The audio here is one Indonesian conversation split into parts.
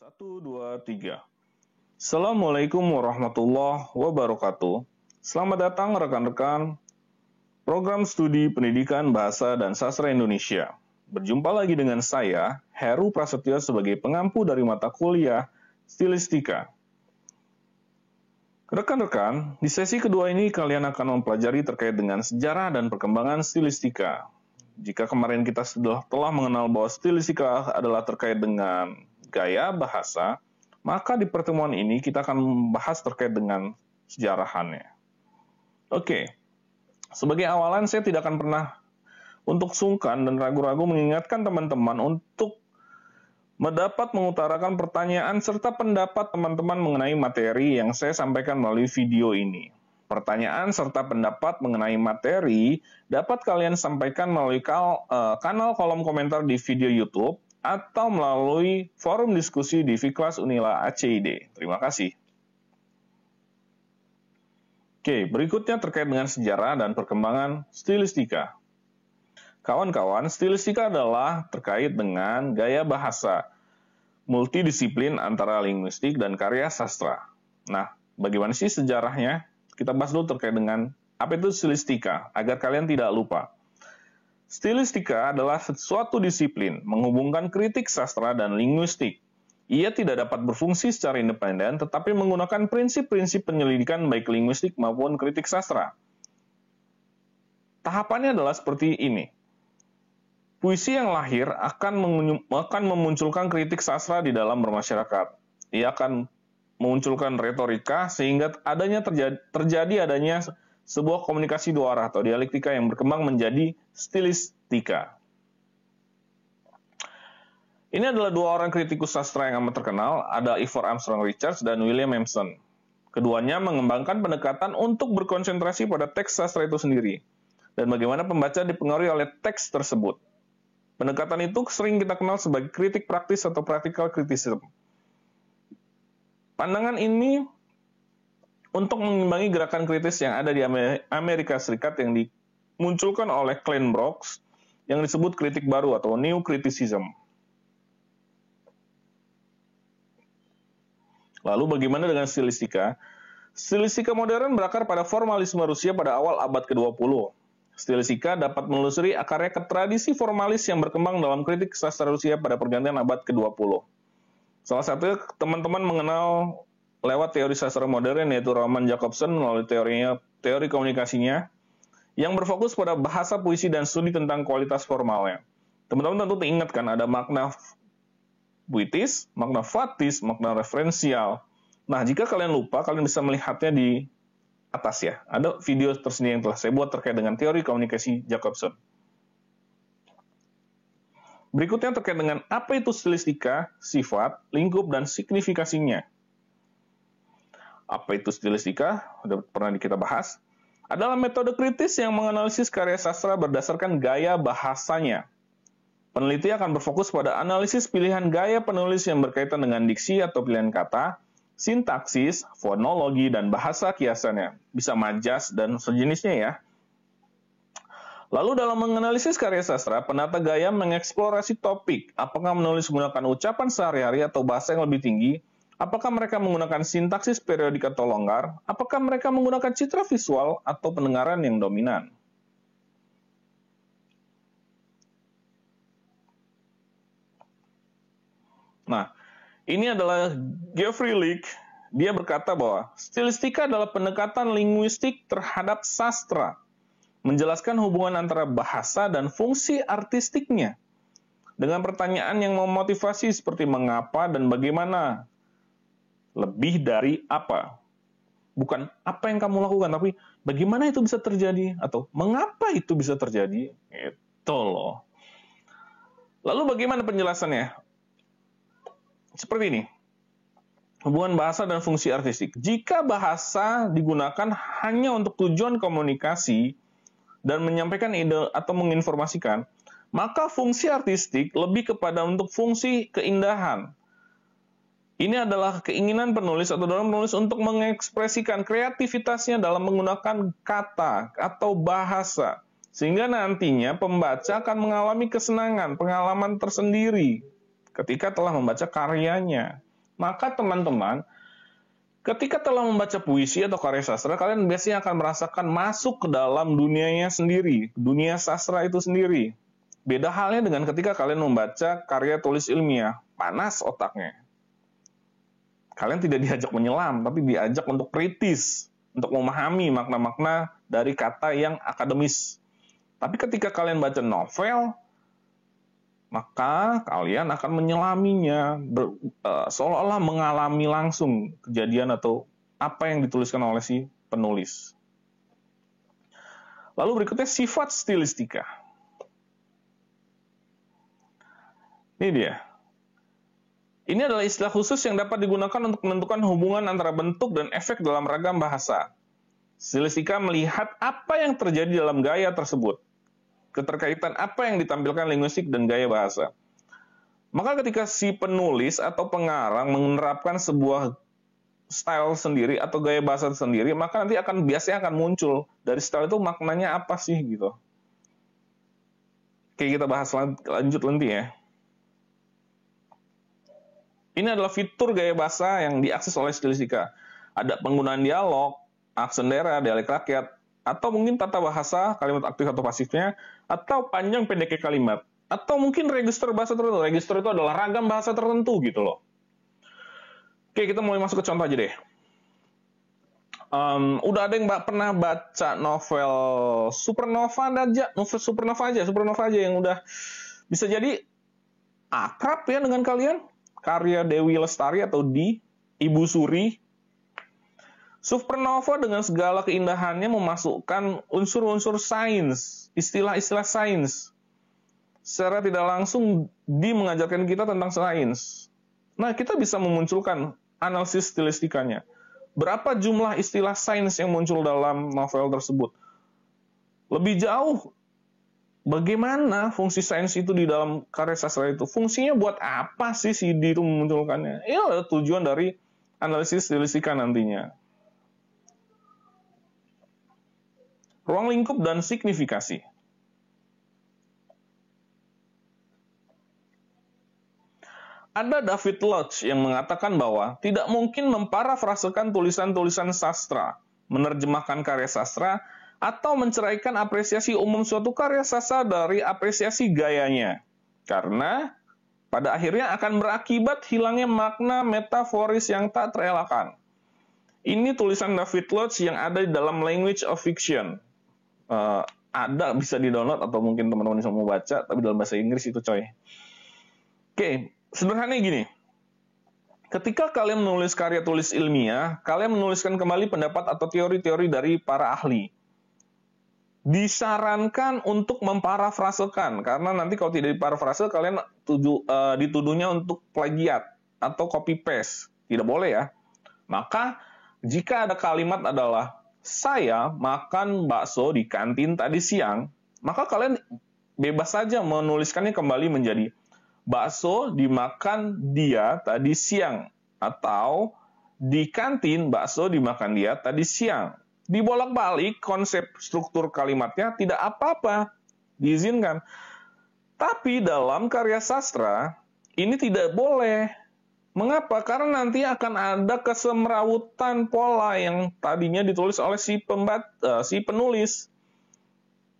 Satu, dua, tiga. Assalamualaikum warahmatullahi wabarakatuh. Selamat datang rekan-rekan program studi pendidikan bahasa dan sastra Indonesia. Berjumpa lagi dengan saya, Heru Prasetyo sebagai pengampu dari mata kuliah Stilistika. Rekan-rekan, di sesi kedua ini kalian akan mempelajari terkait dengan sejarah dan perkembangan stilistika. Jika kemarin kita telah mengenal bahwa stilistika adalah terkait dengan gaya bahasa, maka di pertemuan ini kita akan membahas terkait dengan sejarahannya. Oke, sebagai awalan saya tidak akan pernah untuk sungkan dan ragu-ragu mengingatkan teman-teman untuk mendapat mengutarakan pertanyaan serta pendapat teman-teman mengenai materi yang saya sampaikan melalui video ini. Pertanyaan serta pendapat mengenai materi dapat kalian sampaikan melalui kanal kolom komentar di video YouTube atau melalui forum diskusi di Fiklas Unila ACID. Terima kasih. Oke, berikutnya terkait dengan sejarah dan perkembangan stilistika. Kawan-kawan, stilistika adalah terkait dengan gaya bahasa multidisiplin antara linguistik dan karya sastra. Nah, bagaimana sih sejarahnya? Kita bahas dulu terkait dengan apa itu stilistika, agar kalian tidak lupa. Stilistika adalah suatu disiplin menghubungkan kritik sastra dan linguistik. Ia tidak dapat berfungsi secara independen, tetapi menggunakan prinsip-prinsip penyelidikan baik linguistik maupun kritik sastra. Tahapannya adalah seperti ini. Puisi yang lahir akan memunculkan kritik sastra di dalam bermasyarakat. Ia akan memunculkan retorika sehingga terjadi adanya sebuah komunikasi dua arah atau dialektika yang berkembang menjadi stilistika. Ini adalah dua orang kritikus sastra yang amat terkenal, ada Ivor Armstrong Richards dan William Emerson. Keduanya mengembangkan pendekatan untuk berkonsentrasi pada teks sastra itu sendiri, dan bagaimana pembaca dipengaruhi oleh teks tersebut. Pendekatan itu sering kita kenal sebagai kritik praktis atau practical criticism. Pandangan ini untuk mengimbangi gerakan kritis yang ada di Amerika Serikat yang dimunculkan oleh Glenn Brooks yang disebut kritik baru atau New Criticism. Lalu bagaimana dengan stilistika? Stilistika modern berakar pada formalisme Rusia pada awal abad ke-20. Stilistika dapat menelusuri akarnya ke tradisi formalis yang berkembang dalam kritik sastra Rusia pada pergantian abad ke-20. Salah satu teman-teman mengenal lewat teori sastra modern yaitu Roman Jakobson melalui teori komunikasinya yang berfokus pada bahasa puisi dan studi tentang kualitas formalnya. Teman-teman tentu ingatkan ada makna puitis, makna fatis, makna referensial. Nah, jika kalian lupa, kalian bisa melihatnya di atas ya. Ada video tersendiri yang telah saya buat terkait dengan teori komunikasi Jakobson. Berikutnya terkait dengan apa itu stilistika, sifat, lingkup, dan signifikasinya. Apa itu stilistika? Sudah pernah kita bahas. Adalah metode kritis yang menganalisis karya sastra berdasarkan gaya bahasanya. Peneliti akan berfokus pada analisis pilihan gaya penulis yang berkaitan dengan diksi atau pilihan kata, sintaksis, fonologi, dan bahasa kiasannya. Bisa majas dan sejenisnya ya. Lalu dalam menganalisis karya sastra, penata gaya mengeksplorasi topik. Apakah menulis menggunakan ucapan sehari-hari atau bahasa yang lebih tinggi? Apakah mereka menggunakan sintaksis periodik atau longgar? Apakah mereka menggunakan citra visual atau pendengaran yang dominan? Nah, ini adalah Geoffrey Leake. Dia berkata bahwa stilistika adalah pendekatan linguistik terhadap sastra, menjelaskan hubungan antara bahasa dan fungsi artistiknya. Dengan pertanyaan yang memotivasi seperti mengapa dan bagaimana. Lebih dari apa. Bukan apa yang kamu lakukan, tapi bagaimana itu bisa terjadi, atau mengapa itu bisa terjadi. Itu loh. Lalu bagaimana penjelasannya? Seperti ini. Hubungan bahasa dan fungsi artistik. Jika bahasa digunakan hanya untuk tujuan komunikasi dan menyampaikan ide atau menginformasikan, maka fungsi artistik lebih kepada untuk fungsi keindahan. Ini adalah keinginan penulis atau dalam penulis untuk mengekspresikan kreativitasnya dalam menggunakan kata atau bahasa. Sehingga nantinya pembaca akan mengalami kesenangan, pengalaman tersendiri ketika telah membaca karyanya. Maka teman-teman, ketika telah membaca puisi atau karya sastra, kalian biasanya akan merasakan masuk ke dalam dunianya sendiri, dunia sastra itu sendiri. Beda halnya dengan ketika kalian membaca karya tulis ilmiah, panas otaknya. Kalian tidak diajak menyelam, tapi diajak untuk kritis, untuk memahami makna-makna dari kata yang akademis. Tapi ketika kalian baca novel, maka kalian akan menyelaminya, seolah-olah mengalami langsung kejadian atau apa yang dituliskan oleh si penulis. Lalu berikutnya sifat stilistika. Ini dia. Ini adalah istilah khusus yang dapat digunakan untuk menentukan hubungan antara bentuk dan efek dalam ragam bahasa. Stilistika melihat apa yang terjadi dalam gaya tersebut, keterkaitan apa yang ditampilkan linguistik dan gaya bahasa. Maka ketika si penulis atau pengarang menerapkan sebuah style sendiri atau gaya bahasa sendiri, maka nanti biasanya akan muncul dari style itu maknanya apa sih gitu. Oke, kita bahas lanjut nanti ya. Ini adalah fitur gaya bahasa yang diakses oleh stilistika. Ada penggunaan dialog, aksendera, dialek rakyat, atau mungkin tata bahasa, kalimat aktif atau pasifnya, atau panjang pendeknya kalimat, atau mungkin register bahasa tertentu. Register itu adalah ragam bahasa tertentu gitu loh. Oke, kita mulai masuk ke contoh aja deh. Udah ada yang pernah baca novel Supernova aja yang udah bisa jadi akrab ya dengan kalian. Karya Dewi Lestari atau Ibu Suri. Supernova dengan segala keindahannya memasukkan unsur-unsur sains, istilah-istilah sains. Secara tidak langsung mengajarkan kita tentang sains. Nah, kita bisa memunculkan analisis stilistikanya. Berapa jumlah istilah sains yang muncul dalam novel tersebut? Lebih jauh, bagaimana fungsi sains itu di dalam karya sastra itu? Fungsinya buat apa sih si itu memunculkannya? Ini adalah tujuan dari analisis stilistika nantinya. Ruang lingkup dan signifikasi. Ada David Lodge yang mengatakan bahwa tidak mungkin memparafrasekan tulisan-tulisan sastra, menerjemahkan karya sastra, atau menceraikan apresiasi umum suatu karya sastra dari apresiasi gayanya. Karena pada akhirnya akan berakibat hilangnya makna metaforis yang tak terelakkan. Ini tulisan David Lodge yang ada di dalam Language of Fiction. Ada, bisa di-download atau mungkin teman-teman bisa mau baca, tapi dalam bahasa Inggris itu coy. Oke, sederhananya gini. Ketika kalian menulis karya tulis ilmiah, kalian menuliskan kembali pendapat atau teori-teori dari para ahli. Disarankan untuk memparafrasekan, karena nanti kalau tidak diparafrase, kalian dituduhnya untuk plagiat atau copy-paste. Tidak boleh ya. Maka, jika ada kalimat adalah saya makan bakso di kantin tadi siang, maka kalian bebas saja menuliskannya kembali menjadi bakso dimakan dia tadi siang, atau di kantin bakso dimakan dia tadi siang. Dibolak-balik konsep struktur kalimatnya tidak apa-apa, diizinkan. Tapi dalam karya sastra ini tidak boleh. Mengapa? Karena nanti akan ada kesemrawutan pola yang tadinya ditulis oleh si penulis.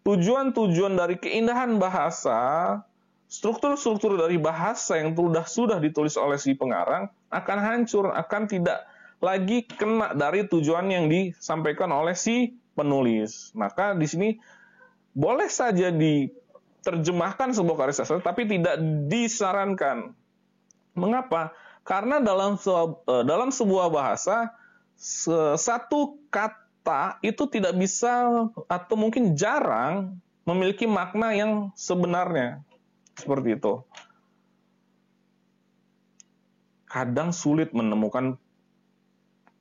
Tujuan-tujuan dari keindahan bahasa, struktur-struktur dari bahasa yang sudah ditulis oleh si pengarang akan hancur, akan tidak lagi kena dari tujuan yang disampaikan oleh si penulis. Maka di sini boleh saja diterjemahkan sebuah karya sastra, tapi tidak disarankan. Mengapa? Karena dalam sebuah bahasa, satu kata itu tidak bisa atau mungkin jarang memiliki makna yang sebenarnya. Seperti itu. Kadang sulit menemukan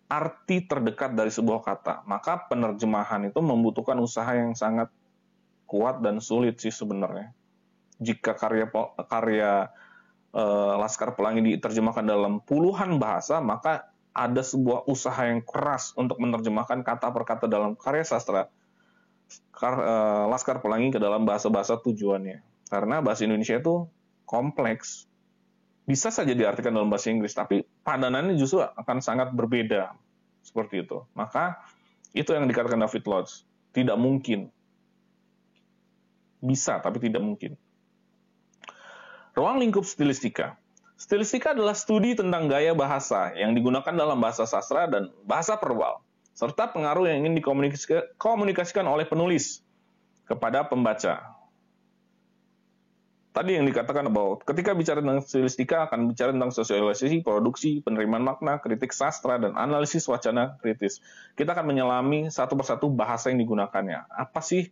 arti terdekat dari sebuah kata. Maka penerjemahan itu membutuhkan usaha yang sangat kuat dan sulit sih sebenarnya. Jika karya Laskar Pelangi diterjemahkan dalam puluhan bahasa, maka ada sebuah usaha yang keras untuk menerjemahkan kata per kata dalam karya sastra Laskar Pelangi ke dalam bahasa-bahasa tujuannya. Karena bahasa Indonesia itu kompleks. bisa saja diartikan dalam bahasa Inggris, tapi padanannya justru akan sangat berbeda. Seperti itu. Maka, itu yang dikatakan David Lodge. Tidak mungkin. Bisa, tapi tidak mungkin. Ruang lingkup stilistika. Stilistika adalah studi tentang gaya bahasa yang digunakan dalam bahasa sastra dan bahasa verbal, serta pengaruh yang ingin dikomunikasikan oleh penulis kepada pembaca. Tadi yang dikatakan bahwa ketika bicara tentang stilistika akan bicara tentang sosialisasi, produksi, penerimaan makna, kritik sastra, dan analisis wacana kritis. Kita akan menyelami satu persatu bahasa yang digunakannya. Apa sih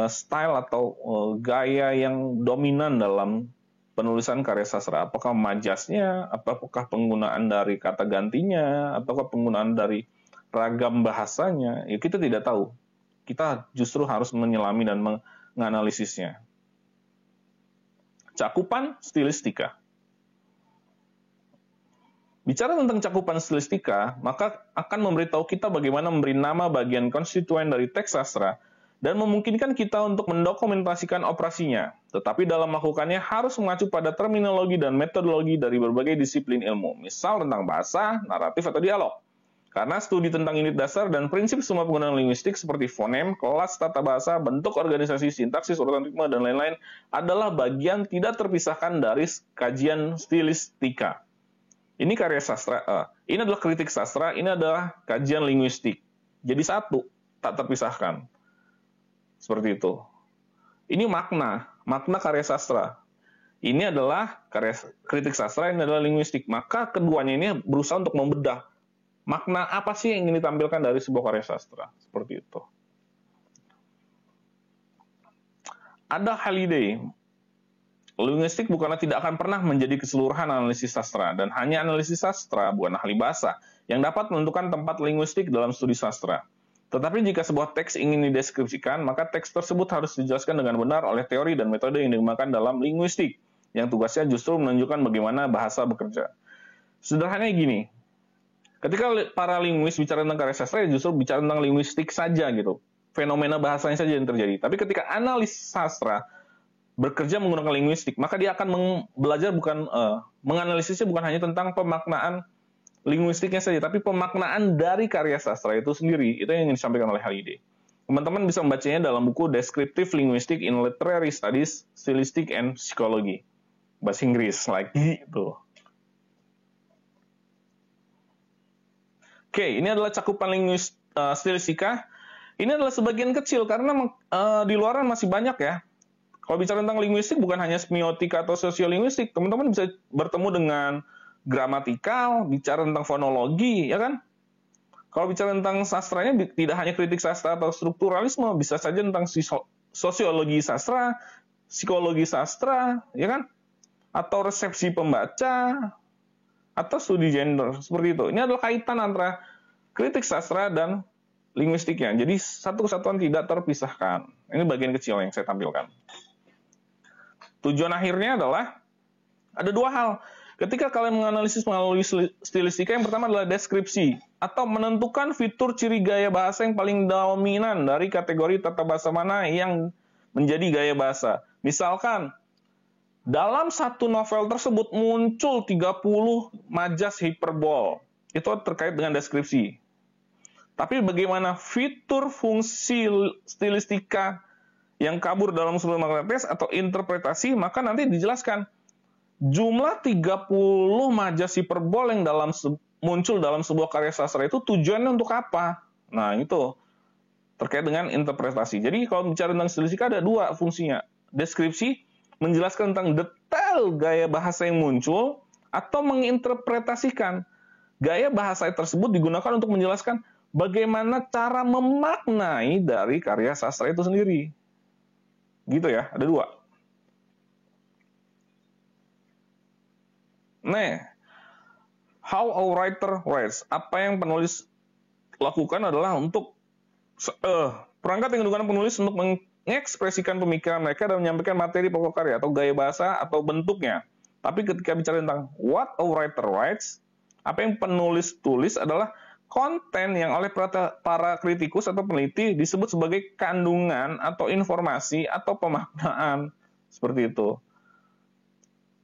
style atau gaya yang dominan dalam penulisan karya sastra? Apakah majasnya, apakah penggunaan dari kata gantinya, ataukah penggunaan dari ragam bahasanya? Ya, kita tidak tahu. Kita justru harus menyelami dan menganalisisnya. Cakupan stilistika. Bicara tentang cakupan stilistika, maka akan memberitahu kita bagaimana memberi nama bagian konstituen dari teks sastra dan memungkinkan kita untuk mendokumentasikan operasinya. Tetapi dalam melakukannya harus mengacu pada terminologi dan metodologi dari berbagai disiplin ilmu, misal tentang bahasa, naratif, atau dialog. Karena studi tentang unit dasar dan prinsip semua penggunaan linguistik seperti fonem, kelas tata bahasa, bentuk organisasi, sintaksis, urutan ritme, dan lain-lain adalah bagian tidak terpisahkan dari kajian stilistika. Ini karya sastra, ini adalah kritik sastra, ini adalah kajian linguistik. Jadi satu, tak terpisahkan. Seperti itu. Ini makna karya sastra. Ini adalah karya kritik sastra, ini adalah linguistik. Maka keduanya ini berusaha untuk membedah makna apa sih yang ingin ditampilkan dari sebuah karya sastra? Seperti itu. Ada Halliday. Linguistik bukanlah tidak akan pernah menjadi keseluruhan analisis sastra, dan hanya analisis sastra, bukan ahli bahasa, yang dapat menentukan tempat linguistik dalam studi sastra. Tetapi jika sebuah teks ingin dideskripsikan, maka teks tersebut harus dijelaskan dengan benar oleh teori dan metode yang digunakan dalam linguistik, yang tugasnya justru menunjukkan bagaimana bahasa bekerja. Sederhananya gini, ketika para linguis bicara tentang karya sastra, justru bicara tentang linguistik saja gitu. Fenomena bahasanya saja yang terjadi. Tapi ketika analis sastra bekerja menggunakan linguistik, maka dia akan belajar menganalisisnya bukan hanya tentang pemaknaan linguistiknya saja, tapi pemaknaan dari karya sastra itu sendiri. Itu yang ingin disampaikan oleh Halliday. Teman-teman bisa membacanya dalam buku Descriptive Linguistics in Literary Studies, Stylistic and Psychology. Bahasa Inggris lagi itu. Oke, ini adalah cakupan stilistika. Ini adalah sebagian kecil karena di luaran masih banyak ya. Kalau bicara tentang linguistik bukan hanya semiotika atau sosiolinguistik, teman-teman bisa bertemu dengan gramatikal, bicara tentang fonologi, ya kan? Kalau bicara tentang sastranya tidak hanya kritik sastra atau strukturalisme, bisa saja tentang sosiologi sastra, psikologi sastra, ya kan? Atau resepsi pembaca, atau studi gender, seperti itu. Ini adalah kaitan antara kritik sastra dan linguistiknya. Jadi satu kesatuan tidak terpisahkan. Ini bagian kecil yang saya tampilkan. Tujuan akhirnya adalah ada dua hal. Ketika kalian menganalisis melalui stilistika, yang pertama adalah deskripsi atau menentukan fitur ciri gaya bahasa yang paling dominan dari kategori tata bahasa mana yang menjadi gaya bahasa. Misalkan, dalam satu novel tersebut muncul 30 majas hiperbol. Itu terkait dengan deskripsi. Tapi bagaimana fitur fungsi stilistika yang kabur dalam sebuah makna teks atau interpretasi, maka nanti dijelaskan jumlah 30 majas hiperbol yang muncul dalam sebuah karya sastra itu tujuannya untuk apa? Nah, itu terkait dengan interpretasi. Jadi kalau bicara tentang stilistika ada dua fungsinya. Deskripsi, menjelaskan tentang detail gaya bahasa yang muncul, atau menginterpretasikan gaya bahasa tersebut digunakan untuk menjelaskan bagaimana cara memaknai dari karya sastra itu sendiri. Gitu ya, ada dua. Nah, how a writer writes. Apa yang penulis lakukan adalah untuk perangkat yang digunakan penulis untuk mengekspresikan pemikiran mereka dan menyampaikan materi pokok karya atau gaya bahasa atau bentuknya. Tapi ketika bicara tentang what a writer writes, apa yang penulis tulis adalah konten yang oleh para kritikus atau peneliti disebut sebagai kandungan atau informasi atau pemaknaan. Seperti itu.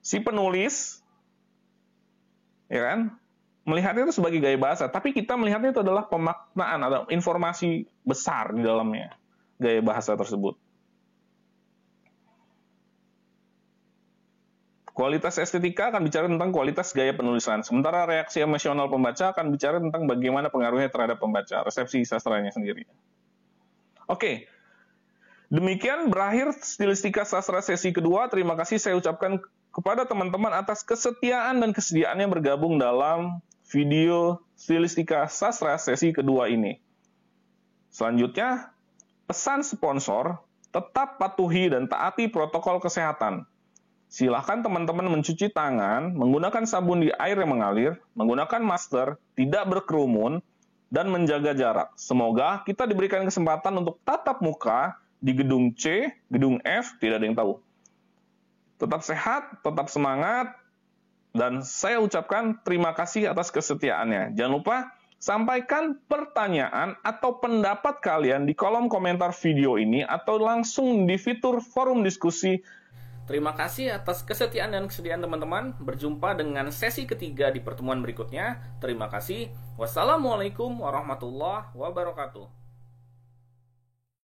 Si penulis ya kan? Melihatnya itu sebagai gaya bahasa, tapi kita melihatnya itu adalah pemaknaan atau informasi besar di dalamnya gaya bahasa tersebut. Kualitas estetika akan bicara tentang kualitas gaya penulisan, sementara reaksi emosional pembaca akan bicara tentang bagaimana pengaruhnya terhadap pembaca, resepsi sastranya sendiri. Oke, demikian berakhir stilistika sastra sesi kedua. Terima kasih saya ucapkan kepada teman-teman atas kesetiaan dan kesediaannya bergabung dalam video stilistika sastra sesi kedua ini. Selanjutnya, pesan sponsor, tetap patuhi dan taati protokol kesehatan. Silahkan teman-teman mencuci tangan, menggunakan sabun di air yang mengalir, menggunakan masker, tidak berkerumun, dan menjaga jarak. Semoga kita diberikan kesempatan untuk tatap muka di gedung C, gedung F, tidak ada yang tahu. Tetap sehat, tetap semangat, dan saya ucapkan terima kasih atas kesetiaannya. Jangan lupa sampaikan pertanyaan atau pendapat kalian di kolom komentar video ini atau langsung di fitur forum diskusi. Terima kasih atas kesetiaan dan kesediaan teman-teman. Berjumpa dengan sesi ketiga di pertemuan berikutnya. Terima kasih. Wassalamualaikum warahmatullahi wabarakatuh.